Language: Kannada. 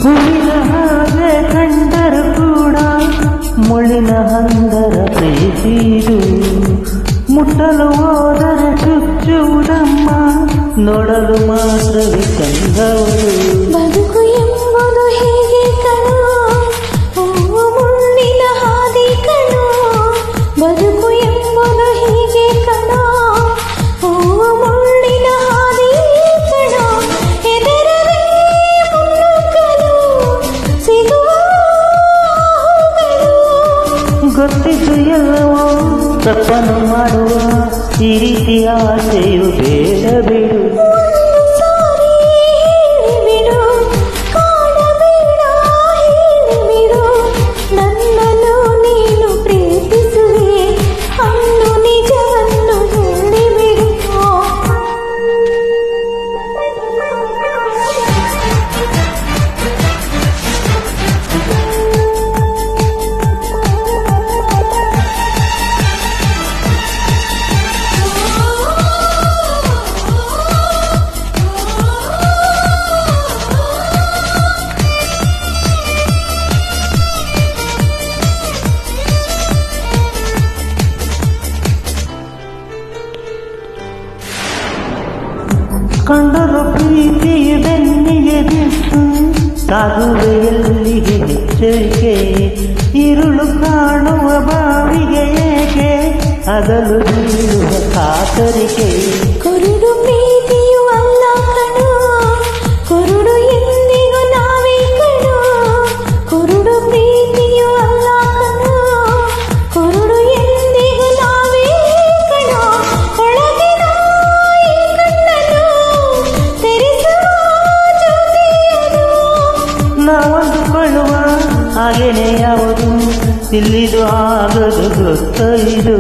ಹೂವಿನ ಹಾಗೆ ಕಂಡರು ಕೂಡ ಮುಳ್ಳಿನ ಹಂದರ ಪ್ರೀತಿದು ಮುಟ್ಟಲು ಹೋದರೆ ಚುಚ್ಚುವುದಮ್ಮ ನೋಡಲು ಮಾತ್ರವೇ ಚಂದವಳು ಬದುಕು ಎಂಬುದು ಹೇಗೆ ಕಣೋ ಹೂವು ಮುಳ್ಳಿನ ಹಾದಿ ಕಣೋ ಬದುಕು ಎಂಬುದು ಹೇಗೆ ಕಣೋ ಹೂವು ಮುಳ್ಳಿನ ಹಾದಿ ಕಣೋ ಹೆದರದೆ ಮುನ್ನುಗ್ಗಲು ಸಿಗುವ ಗೊತ್ತಿದ್ದು ಎಲ್ಲವೋ ತಪ್ಪನ್ನು ಮಾಡುವ ಈ ರೀತಿ ಆಸೆಯು ಬೇಡ ಬಿಡು ಕಂಡರು ಪ್ರೀತಿಯ ಬೆನ್ನಿಗೆ ಬಿಟ್ಟು ಸಾಗುವೆಯಲ್ಲಿಗೆ ಎಚ್ಚರಿಕೆ ഇരുಳು ಕಾಣುವ ಬಾವಿಗೆ ಏಕೆ ಹಗಲು ಬೀಳುವ ಕಾತರಿಕೆ ಕುರುಡು ಪ್ರೀತಿಯು ಅಲ್ಲ ಕಣೋ ಕುರುಡು ಎಂದಿಗೂ ನಾವೇ ಕಣೋ ಕುರುಡು ಪ್ರೀತಿಯು ಅಲ್ಲ ಕಣೋ ಕುರುಡು ಎಂದಿಗೂ ನಾವೇ ಕಣೋ ಒಳಗಿನ ಈ ಕಣ್ಣನ್ನು ತೆರೆಸುವ ಜ್ಯೋತಿಯದು ನಾವಂದುಕೊಳ್ಳುವ ಹಾಗೇನೆ ಯಾವುದು ಇಲ್ಲಿದು ಆಗದು ಗೊತ್ತ ಇದು